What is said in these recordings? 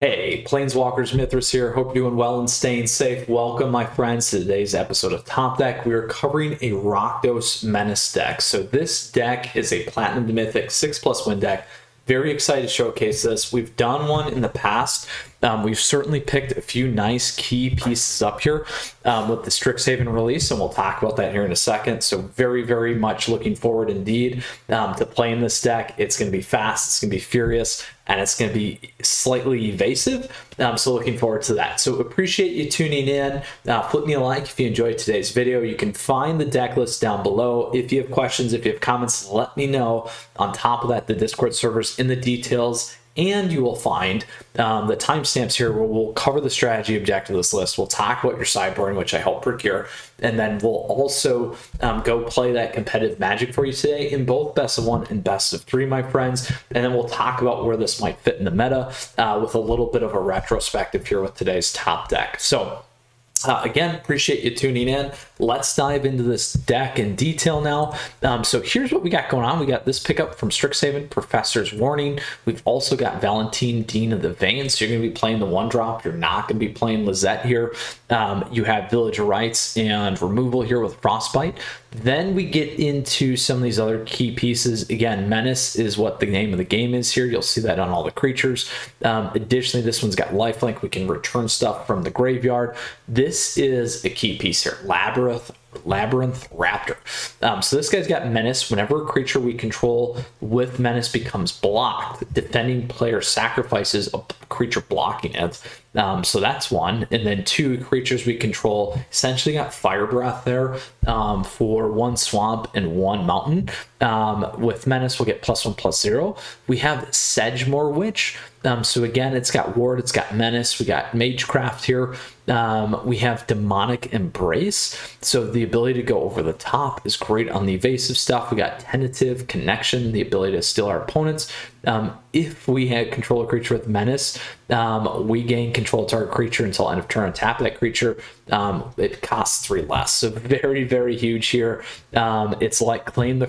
Hey, Planeswalkers, Mythras here. Hope you're doing well and staying safe. Welcome, my friends, to today's episode of Top Deck. We are covering a Rakdos Menace deck. So this deck is a Platinum to Mythic 6+ win deck. Very excited to showcase this. We've done one in the past. We've certainly picked a few nice key pieces up here with the Strixhaven release, and we'll talk about that here in a second. So very, very much looking forward indeed to playing this deck. It's going to be fast, it's going to be furious, and it's going to be slightly evasive. So looking forward to that. So appreciate you tuning in. Flip me a like if you enjoyed today's video. You can find the deck list down below. If you have questions, if you have comments, let me know. On top of that, the Discord server's in the details. And you will find the timestamps here where we'll cover the strategy objective of this list. We'll talk about your sideboard, which I help procure. And then we'll also go play that competitive Magic for you today in both best of 1 and best of 3, my friends. And then we'll talk about where this might fit in the meta with a little bit of a retrospective here with today's top deck. So again, appreciate you tuning in. Let's dive into this deck in detail now. So here's what we got going on. We got this pickup from Strixhaven, Professor's Warning. We've also got Valentine, Dean of the Vein. So you're going to be playing the 1-drop. You're not going to be playing Lizette here. You have Village of Rites and removal here with Frostbite. Then we get into some of these other key pieces. Again, Menace is what the name of the game is here. You'll see that on all the creatures. Additionally, this one's got lifelink. We can return stuff from the graveyard. This is a key piece here. Labyrinth Raptor. So this guy's got Menace. Whenever a creature we control with Menace becomes blocked, defending player sacrifices a creature blocking it. So that's one. And then 2 creatures we control essentially got Fire Breath there for 1 swamp and 1 mountain. With Menace, we'll get +1/+0. We have Sedgemoor Witch. So again, it's got Ward, it's got Menace, we got Magecraft here. We have Demonic Embrace. So the ability to go over the top is great on the evasive stuff. We got Tentative Connection, the ability to steal our opponents. If we had control a creature with Menace, we gain control of target creature until end of turn. Tap that creature. It costs 3 less. So very, very huge here. It's like Claim the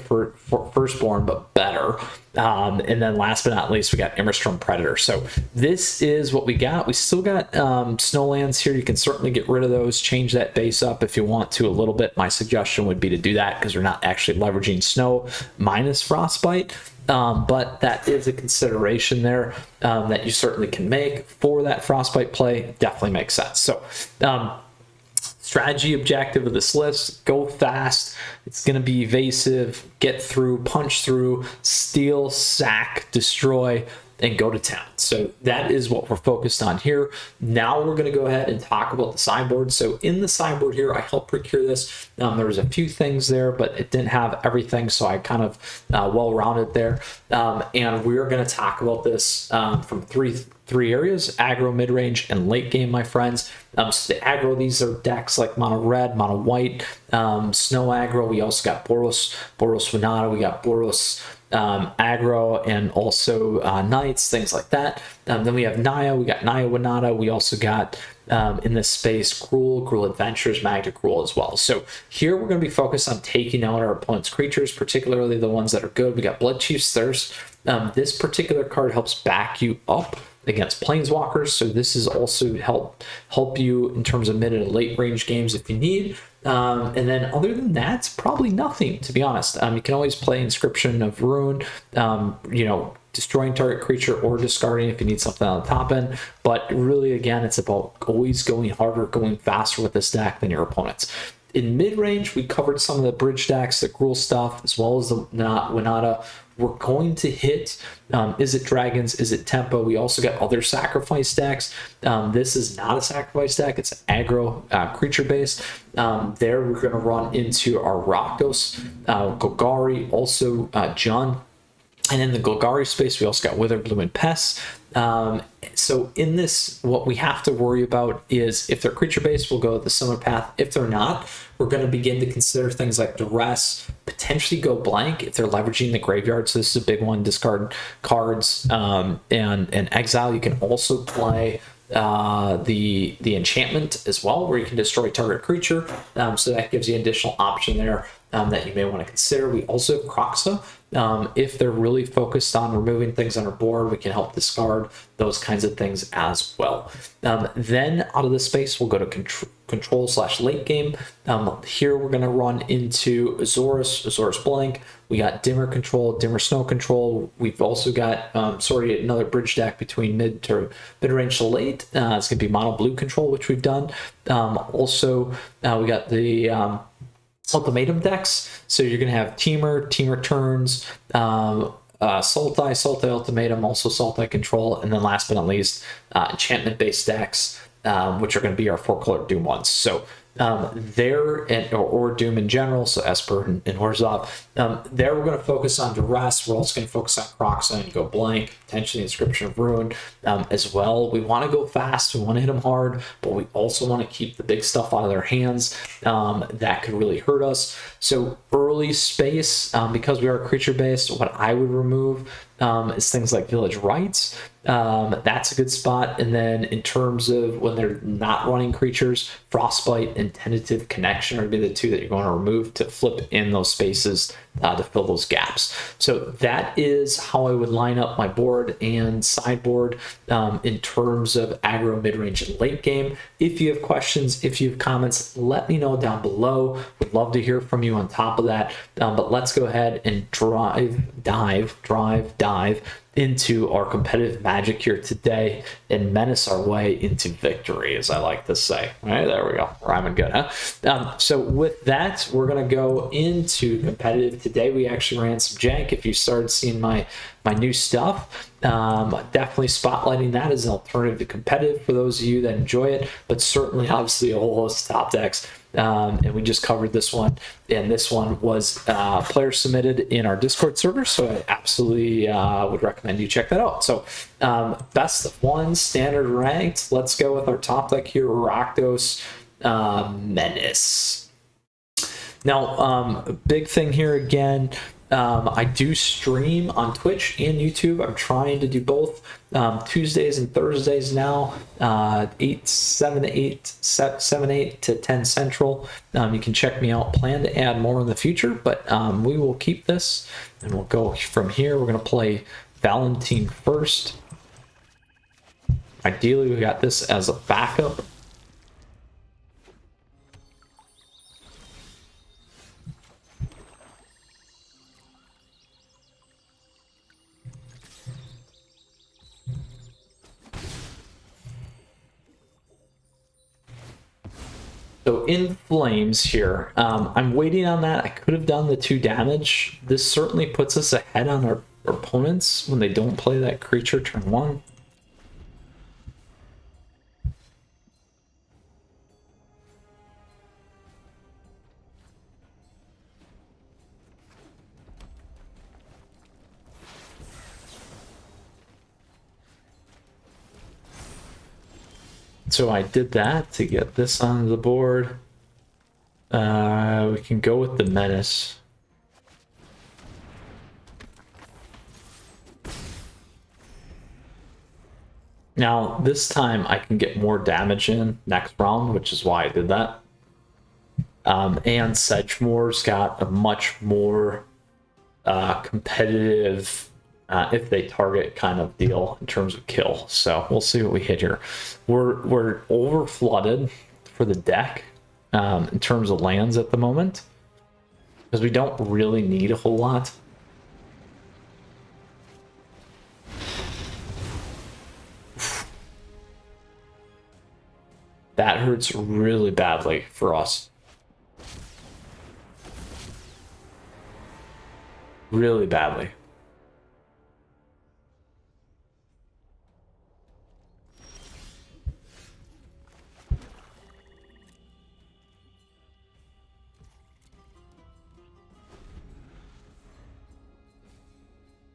Firstborn, but better. And then last but not least, we got Immerstrom Predator. So this is what we got. We still got Snowlands here. You can certainly get rid of those, change that base up if you want to a little bit. My suggestion would be to do that because we're not actually leveraging Snow minus Frostbite. But that is a consideration there that you certainly can make for that Frostbite play. Definitely makes sense. So strategy objective of this list: go fast. It's going to be evasive, get through, punch through, steal, sack, destroy, and go to town. So that is what we're focused on here. Now we're going to go ahead and talk about the sideboard. So in the sideboard here, I helped procure this. There was a few things there, but it didn't have everything, so I kind of well-rounded there. And we're going to talk about this from three areas: aggro, mid-range, and late game, my friends. So the aggro, these are decks like mono red, mono white, snow aggro. We also got Boros Winota. We got Boros aggro, and also knights, things like that. Then we have Naya. We got Naya Winota. We also got in this space Cruel Adventures, Magda Cruel as well. So here we're going to be focused on taking out our opponent's creatures, particularly the ones that are good. We got Bloodchief's Thirst. This particular card helps back you up against planeswalkers, so this is also help you in terms of mid and late range games if you need. And then other than that, it's probably nothing, to be honest. You can always play Inscription of Ruin, destroying target creature or discarding if you need something on the top end. But really, again, it's about always going harder, going faster with this deck than your opponents. In mid-range, we covered some of the bridge decks, the Gruul stuff, as well as the Winota. We're going to hit, is it Dragons, is it Tempo? We also got other sacrifice decks. This is not a sacrifice deck, it's aggro creature based. There we're going to run into our Rakdos, Golgari, also Jund. And in the Golgari space, we also got Witherbloom and Pest. So in this, what we have to worry about is if they're creature based, we'll go the similar path. If they're not, we're going to begin to consider things like Duress, potentially go blank if they're leveraging the graveyard. So this is a big one: discard cards and exile. You can also play the enchantment as well, where you can destroy target creature. So that gives you an additional option there. that you may want to consider. We also have Kroxa. If they're really focused on removing things on our board, we can help discard those kinds of things as well. Then out of this space, we'll go to control/late game. Here we're going to run into Azorius Blank. We got Dimmer Control, Dimmer Snow Control. We've also got another bridge deck between mid-range to late. It's going to be Mono Blue Control, which we've done. Also, we got the ultimatum decks. So you're going to have Team Returns, Sultai Ultimatum, also Sultai Control, and then last but not least, enchantment-based decks, which are going to be our 4-color Doom ones. So or Doom in general, so Esper and Orzhov. There we're going to focus on Duress. We're also going to focus on Kroxa and go blank, potentially Inscription of Ruin as well. We want to go fast, we want to hit them hard, but we also want to keep the big stuff out of their hands that could really hurt us. So early space, because we are creature based, what I would remove is things like Village Rites. That's a good spot. And then in terms of when they're not running creatures, Frostbite and Tentative Connection are going to be the two that you're going to remove to flip in those spaces to fill those gaps. So that is how I would line up my board and sideboard in terms of aggro, mid-range, and late game. If you have questions, if you have comments, let me know down below. Would love to hear from you on top of that. But let's go ahead and dive into our competitive magic here today and menace our way into victory, as I like to say. All right, there we go. Rhyming good, huh? So with that, we're going to go into competitive. Today we actually ran some jank. If you started seeing my new stuff, definitely spotlighting that as an alternative to competitive for those of you that enjoy it, but certainly obviously a whole host of top decks. And we just covered this one, and this one was player submitted in our Discord server, so I absolutely would recommend you check that out. So best of one, standard ranked. Let's go with our top deck here, Rakdos Menace. Now, big thing here again, I do stream on Twitch and YouTube. I'm trying to do both Tuesdays and Thursdays now, 7 to 10 Central. You can check me out. Plan to add more in the future, but we will keep this and we'll go from here. We're going to play Valentine first. Ideally, we got this as a backup. So in flames here, I'm waiting on that. I could have done the 2 damage. This certainly puts us ahead on our opponents when they don't play that creature turn 1. So I did that to get this on the board. We can go with the Menace. Now, this time I can get more damage in next round, which is why I did that. And Sedgemoor's got a much more competitive if they target kind of deal in terms of kill. So we'll see what we hit here. We're over flooded for the deck in terms of lands at the moment, because we don't really need a whole lot. That hurts really badly for us. Really badly.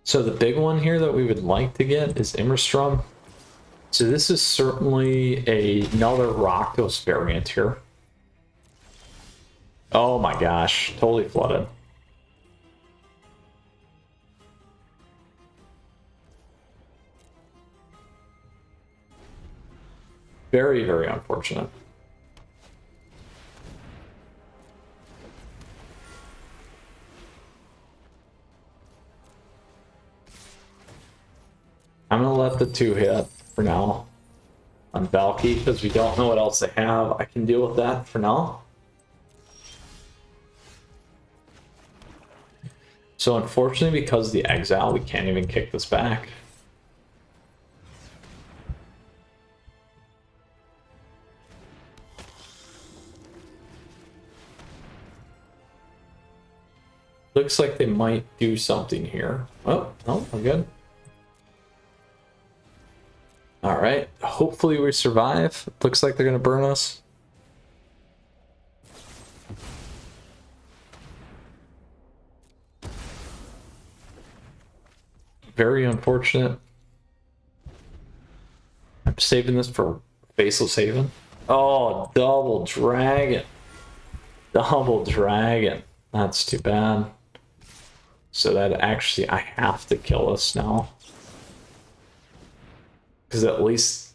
So the big one here that we would like to get is Immerstrom. So this is certainly another Rakdos variant here. Oh my gosh, totally flooded. Very, very unfortunate. with the 2-hit for now on Valky because we don't know what else they have. I can deal with that for now. So unfortunately, because of the exile, we can't even kick this back. Looks like they might do something here. Oh, no, we're good. All right, hopefully we survive. Looks like they're gonna burn us. Very unfortunate. I'm saving this for Faceless Haven. Oh, double dragon. Double dragon. That's too bad. So that actually, I have to kill us now. Because at least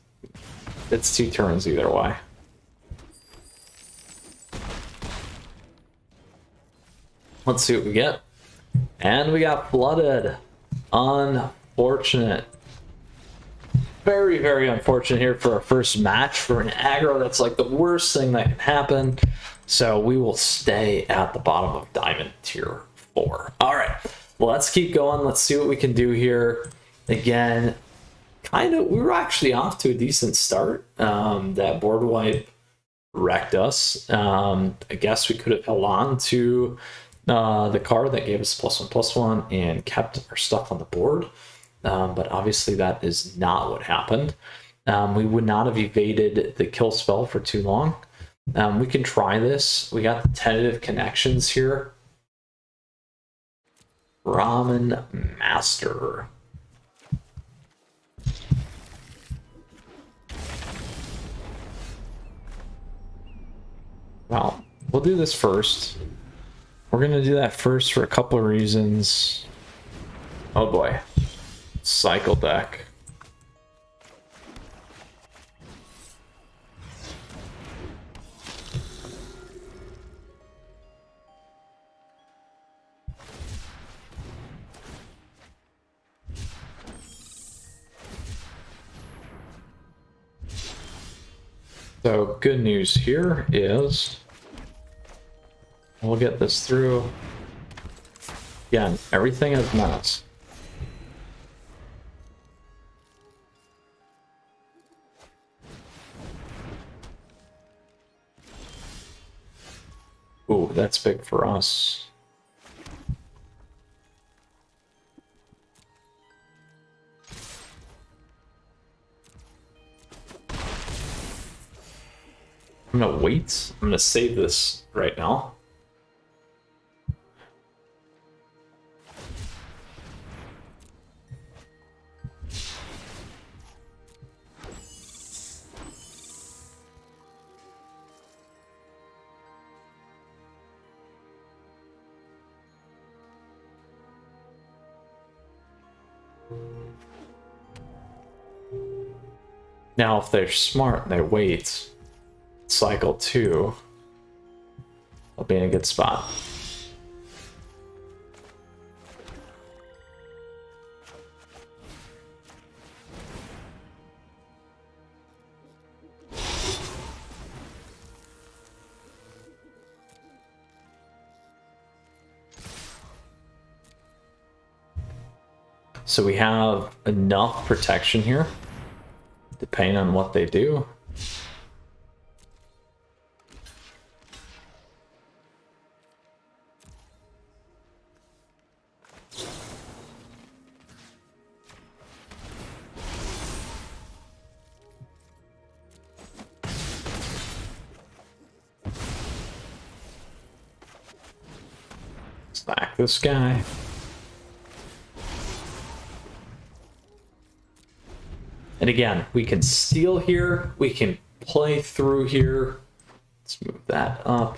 it's 2 turns either way. Let's see what we get. And we got flooded. Unfortunate. Very, very unfortunate here for our first match for an aggro. That's like the worst thing that can happen. So we will stay at the bottom of Diamond Tier 4. All right, well, let's keep going. Let's see what we can do here. Again, we were actually off to a decent start. That board wipe wrecked us. I guess we could have held on to the card that gave us +1/+1 and kept our stuff on the board. But obviously that is not what happened. We would not have evaded the kill spell for too long. We can try this. We got the tentative connections here. Ramen Master. Well, we'll do this first. We're going to do that first for a couple of reasons. Oh boy. Cycle deck. So good news here is we'll get this through. Again, everything is Menace. Ooh, that's big for us. I'm gonna wait. I'm gonna save this right now. Now, if they're smart and they wait, cycle 2, I'll be in a good spot. So we have enough protection here, depending on what they do. Smack this guy. And again, we can steal here, we can play through here. Let's move that up.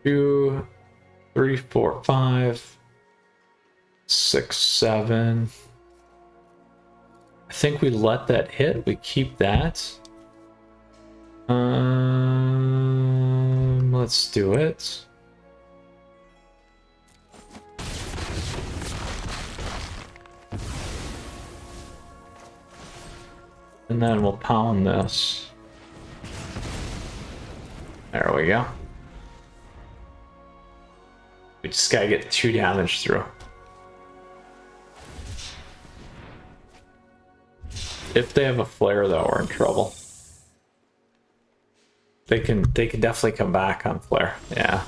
2, 3, 4, 5, 6, 7. I think we let that hit. We keep that. Let's do it. And then we'll pound this. There we go. We just gotta get 2 damage through. If they have a flare though, we're in trouble. They can definitely come back on flare. Yeah.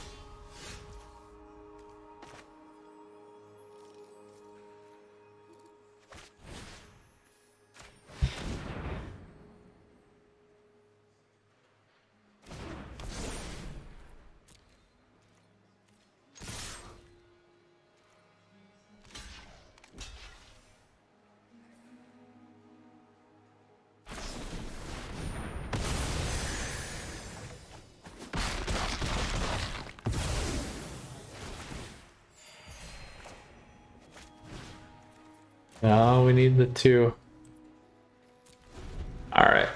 No, we need the 2. All right.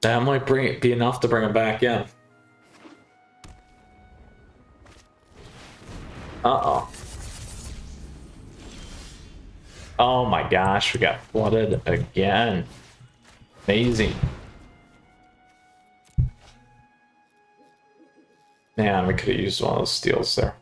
That might be enough to bring him back in. Uh-oh. Oh my gosh, we got flooded again. Amazing. Man, we could have used one of those steals there.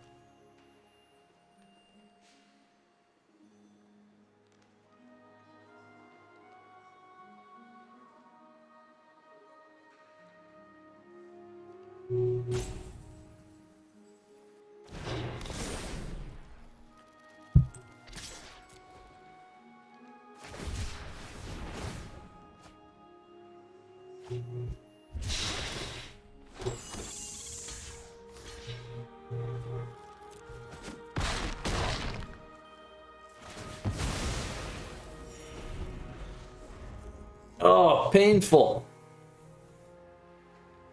Oh, painful.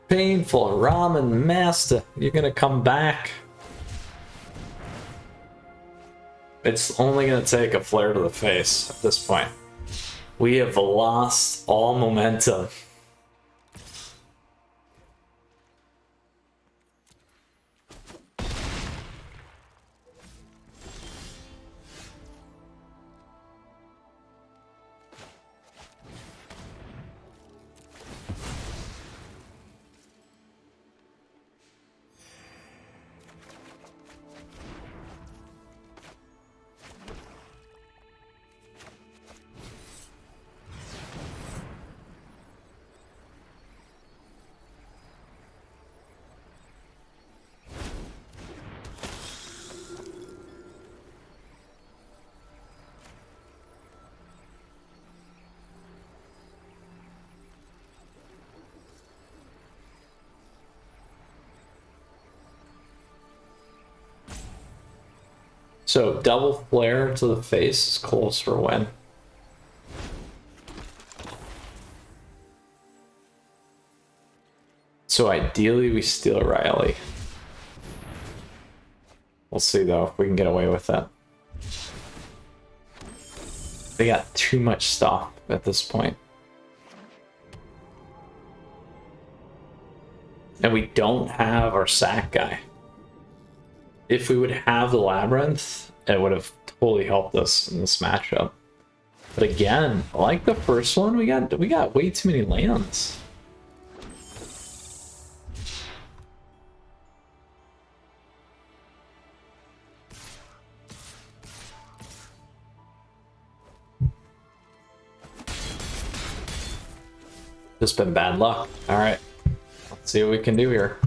Painful. Ramen Master, you're gonna come back. It's only gonna take a flare to the face at this point. We have lost all momentum. So double flare to the face is close for a win. So ideally we steal Riley. We'll see though if we can get away with that. They got too much stuff at this point. And we don't have our sack guy. If we would have the Labyrinth, it would have totally helped us in this matchup. But again, like the first one, we got way too many lands. Just been bad luck. All right, let's see what we can do here.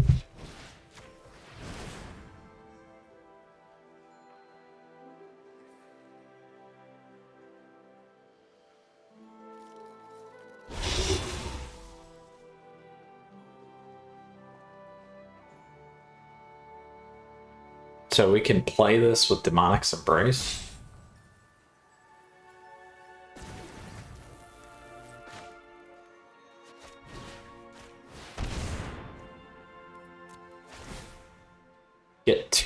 So we can play this with Demonic's Embrace.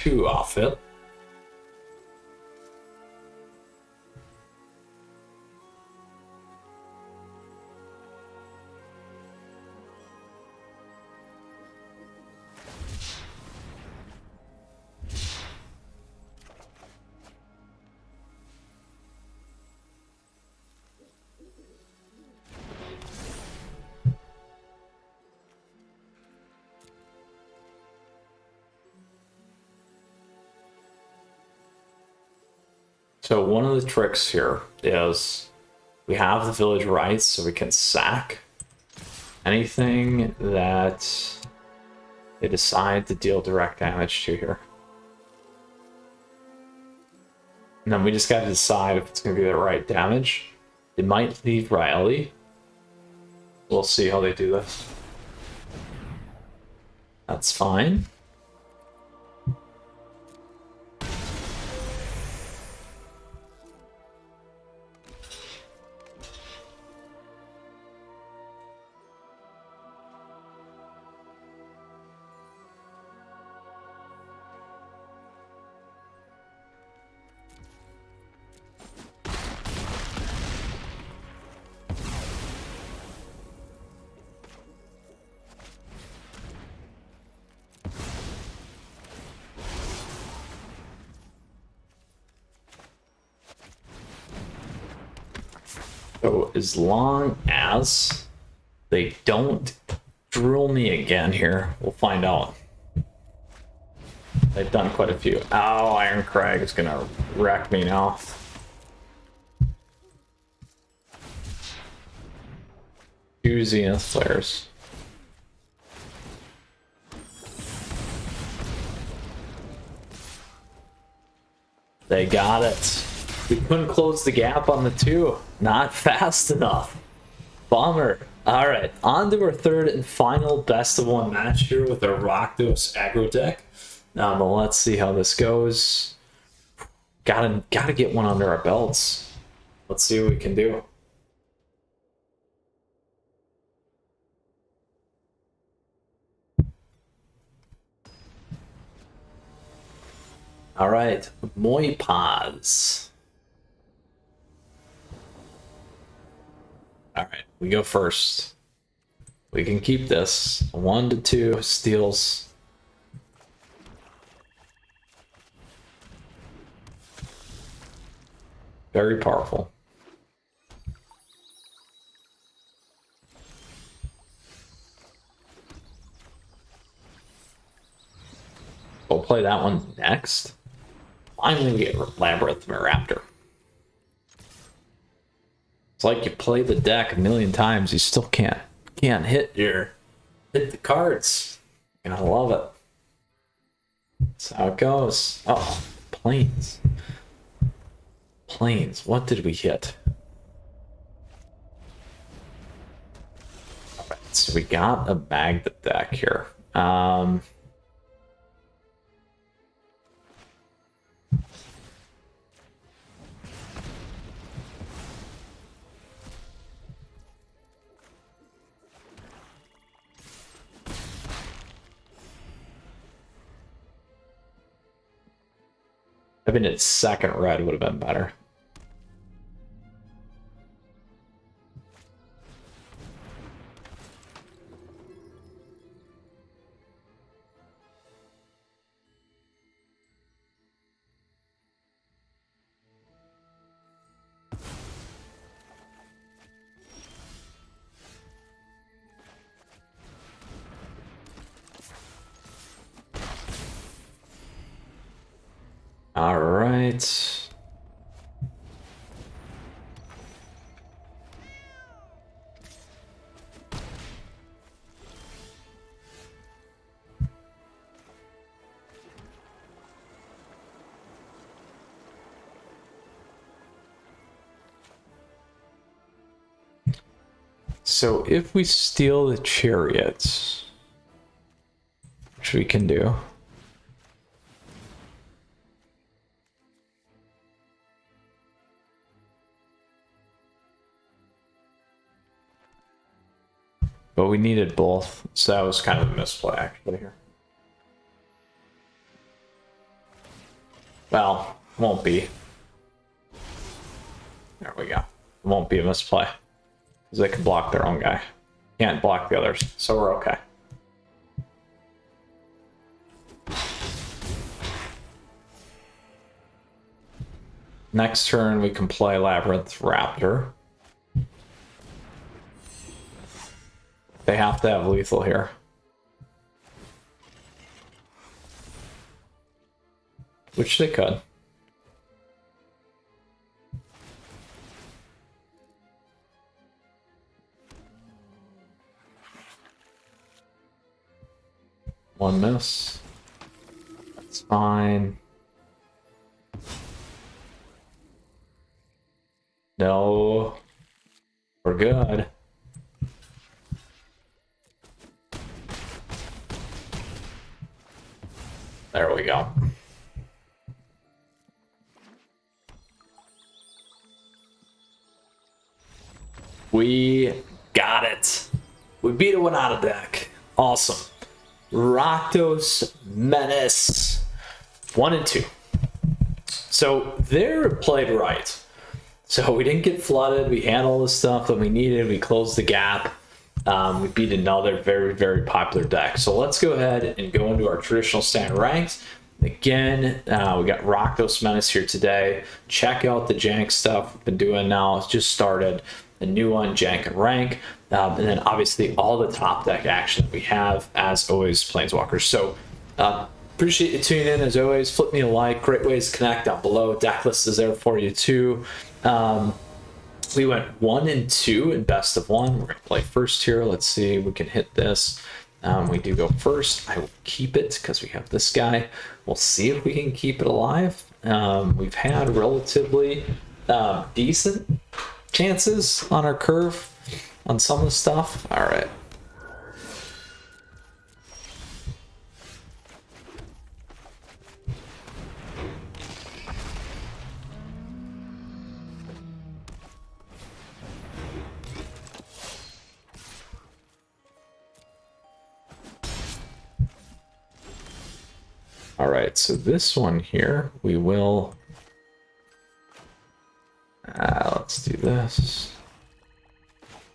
2 off it. So one of the tricks here is we have the village rights, so we can sack anything that they decide to deal direct damage to here. And then we just got to decide if it's going to be the right damage. They might leave Riley. We'll see how they do this. That's fine. So as long as they don't drill me again here, we'll find out. They've done quite a few. Oh, Iron Crag is gonna wreck me now. Two Zenith Flares. They got it. We couldn't close the gap on the 2. Not fast enough. Bummer. Alright, on to our third and final best of 1 match here with our Rakdos aggro deck. Let's see how this goes. Gotta get one under our belts. Let's see what we can do. Alright, Moipaz. Alright, we go first. We can keep this. 1 to 2 steals. Very powerful. We'll play that one next. Finally, we get Labyrinth Raptor. It's like you play the deck a million times, you still can't hit the cards. And I love it. That's how it goes. Oh, planes. Planes. What did we hit? Alright, so we got a bagged deck here. Having its second red would have been better. All right. So if we steal the chariots, which we can do. But we needed both, so that was kind of a misplay actually here. Well, won't be. There we go. It won't be a misplay. Because they can block their own guy. Can't block the others, so we're okay. Next turn, we can play Labyrinth Raptor. They have to have lethal here. Which they could. One miss. That's fine. No. We're good. There we go. We got it. We beat a Winota deck. Awesome. Rakdos Menace. 1 and 2. So they're played right. So we didn't get flooded. We had all the stuff that we needed. We closed the gap. We beat another very, very popular deck. So let's go ahead and go into our traditional standard ranks. Again, we got Rakdos Menace here today. Check out the jank stuff we've been doing now. It's just started. A new one, jank and rank. And then obviously all the top deck action that we have, as always, Planeswalkers. So appreciate you tuning in as always. Flip me a like. Great ways to connect down below. Deck list is there for you too. We went 1 and 2 in best of 1. We're gonna play first here. Let's see if we can hit this. We do go first. I will keep it because we have this guy. We'll see if we can keep it alive. We've had relatively decent chances on our curve on some of the stuff. All right. All right, so this one here, we will, let's do this.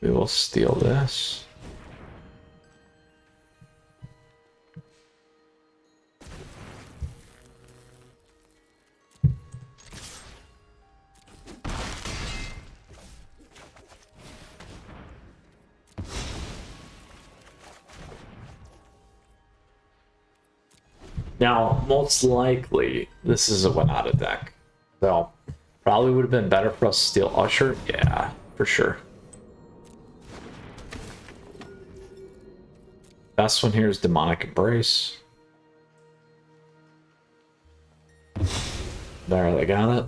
We will steal this. Now, most likely, this is a Winota deck. So, probably would have been better for us to steal Usher. Yeah, for sure. Best one here is Demonic Embrace. There, they got it.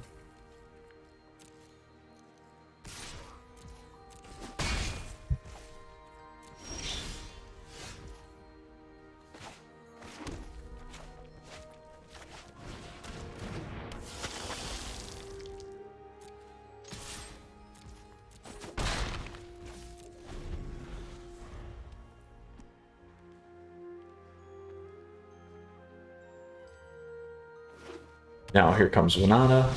Now here comes Winota.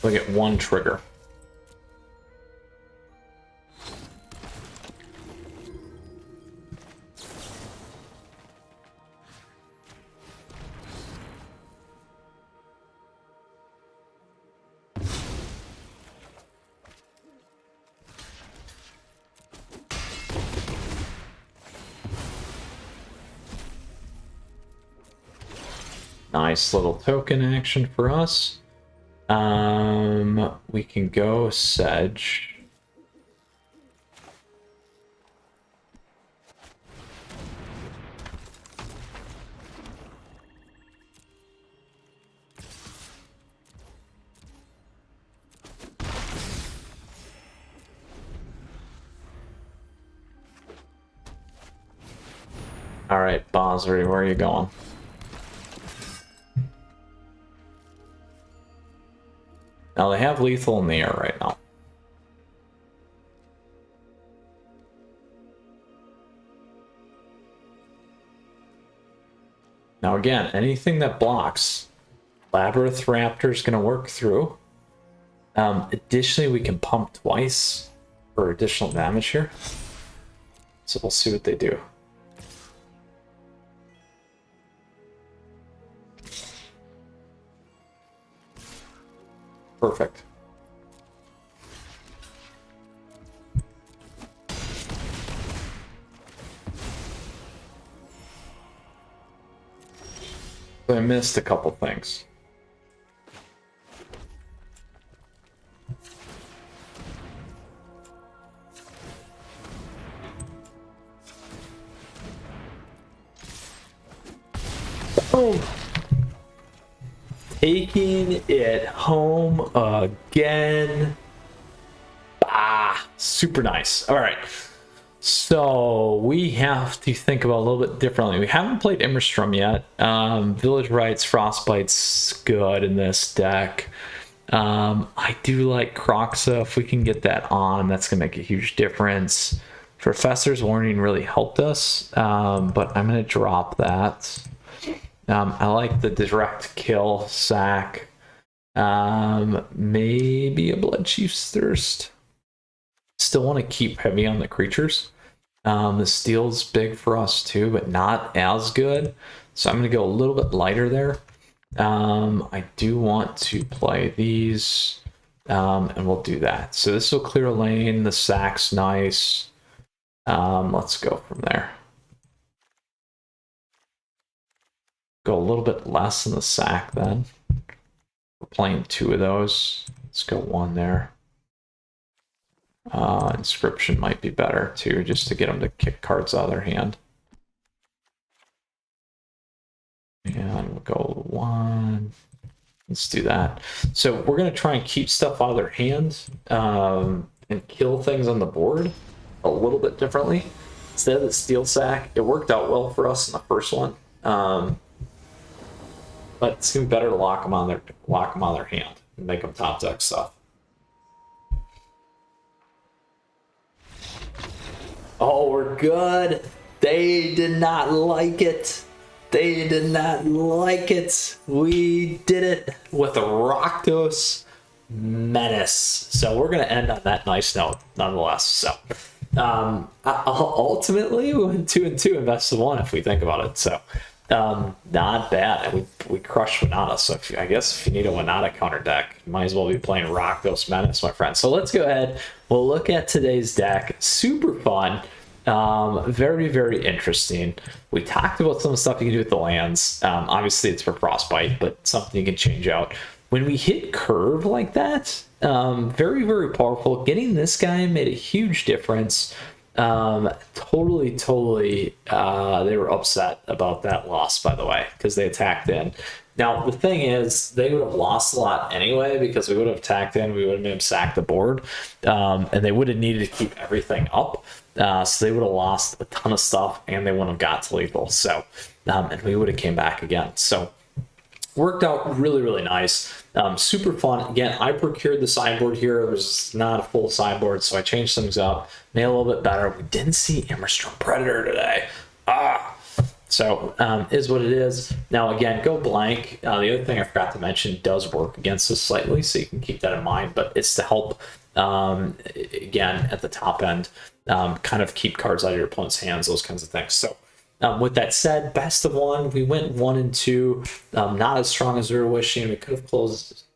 We'll get 1 trigger. Nice little token action for us. We can go Sedge. All right, Bosri, where are you going? Now they have lethal in the air right now. Now again, anything that blocks, Labyrinth Raptor is going to work through. Additionally, we can pump twice for additional damage here. So we'll see what they do. Perfect. So I missed a couple things. Boom. Taking it home again. Ah, super nice. All right. So we have to think about a little bit differently. We haven't played Immerstrom yet. Village Rites, Frostbite's good in this deck. I do like Croxa. If we can get that on, that's going to make a huge difference. Professor's Warning really helped us, but I'm going to drop that. I like the direct kill sack. Maybe a Blood Chief's Thirst. Still want to keep heavy on the creatures. The steel's big for us too, but not as good. So I'm going to go a little bit lighter there. I do want to play these, and we'll do that. So this will clear a lane. The sack's nice. Let's go from there. Go a little bit less in the sack then. We're playing 2 of those. Let's go 1 there. Inscription might be better too, just to get them to kick cards out of their hand. And we'll go 1. Let's do that. So we're going to try and keep stuff out of their hand, and kill things on the board a little bit differently. Instead of the steel sack, it worked out well for us in the first one. But it's going to be better to lock them on their hand and make them top deck stuff. Oh, we're good. They did not like it. They did not like it. We did it with a Rakdos Menace. So we're going to end on that nice note, nonetheless. So ultimately, we went 2-2 and best of 1 if we think about it. So not bad. And we crushed Winota. So I guess if you need a Winota counter deck, you might as well be playing Rakdos Menace, my friend. So let's go ahead. We'll look at today's deck. Super fun. Very, very interesting. We talked about some stuff you can do with the lands. Obviously, it's for Frostbite, but something you can change out. When we hit curve like that, very, very powerful. Getting this guy made a huge difference. Totally, they were upset about that loss, by the way, because they attacked in. Now, the thing is, they would have lost a lot anyway, because we would have attacked in, we would have made them sack the board, and they would have needed to keep everything up. So they would have lost a ton of stuff, and they wouldn't have got to lethal. So, and we would have came back again. So, worked out really, really nice. Super fun. Again, I procured the sideboard here. There's not a full sideboard, so I changed things up, made it a little bit better. We didn't see Immerstrom Predator today. So is what it is. Now again, go blank. The other thing I forgot to mention does work against us slightly, so you can keep that in mind, but it's to help, again, at the top end, kind of keep cards out of your opponent's hands, those kinds of things. So with that said, best of 1, we went 1 and 2, not as strong as we were wishing. We could have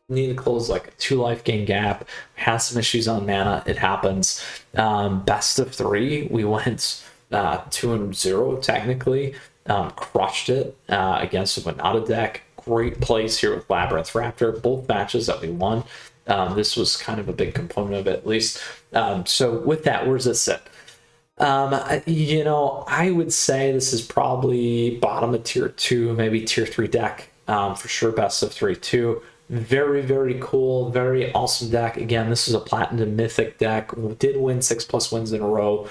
needed to close like a 2 life gain gap. We had some issues on mana. It happens. Best of 3, we went 2-0 technically. Crushed it against a Winota deck. Great place here with Labyrinth Raptor. Both matches that we won. This was kind of a big component of it, at least. So with that, where's this sit? You know, I would say this is probably bottom of tier 2, maybe tier 3 deck. For sure, best of 3 too. Very, very cool, very awesome deck. Again, this is a Platinum Mythic deck. We did win 6+ wins in a row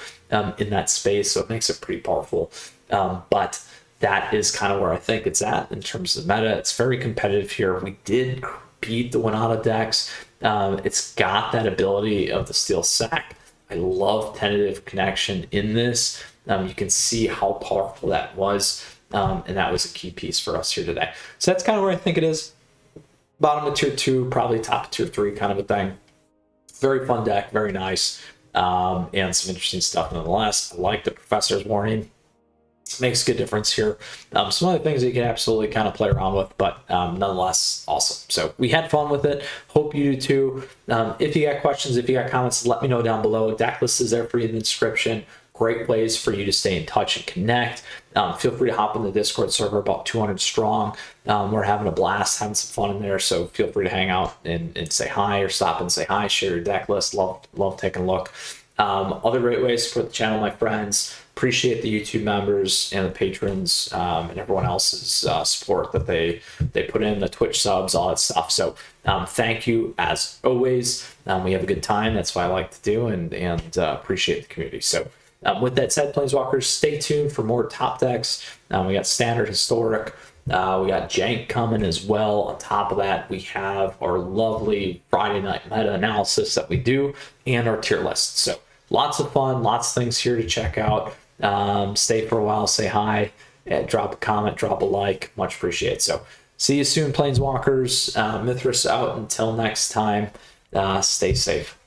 in that space, so it makes it pretty powerful. But that is kind of where I think it's at in terms of meta. It's very competitive here. We did beat the Winota decks. It's got that ability of the Steel Sack. I love Tentative Connection in this. You can see how powerful that was. and that was a key piece for us here today. So that's kind of where I think it is. Bottom of tier 2, probably top of tier 3 kind of a thing. Very fun deck, very nice, and some interesting stuff nonetheless. I like the Professor's Warning. Makes a good difference here. Some other things that you can absolutely kind of play around with, but nonetheless, awesome. So we had fun with it. Hope you do too. If you got questions, if you got comments, let me know down below. Deck list is there for you in the description. Great ways for you to stay in touch and connect. Feel free to hop in the Discord server, about 200 strong. We're having a blast, having some fun in there, so feel free to hang out and say hi, or stop and say hi, share your deck list. Love taking a look. Other great ways to support the channel, my friends. Appreciate the YouTube members and the patrons, and everyone else's support that they put in, the Twitch subs, all that stuff. So thank you as always. We have a good time. That's what I like to do, and appreciate the community. So with that said, Planeswalkers, stay tuned for more top decks. We got standard, historic. We got jank coming as well. On top of that, we have our lovely Friday night meta analysis that we do, and our tier list. So lots of fun, lots of things here to check out. Stay for a while, say hi, and drop a comment, drop a like, much appreciated. So see you soon, Planeswalkers. Mythras out until next time. Stay safe.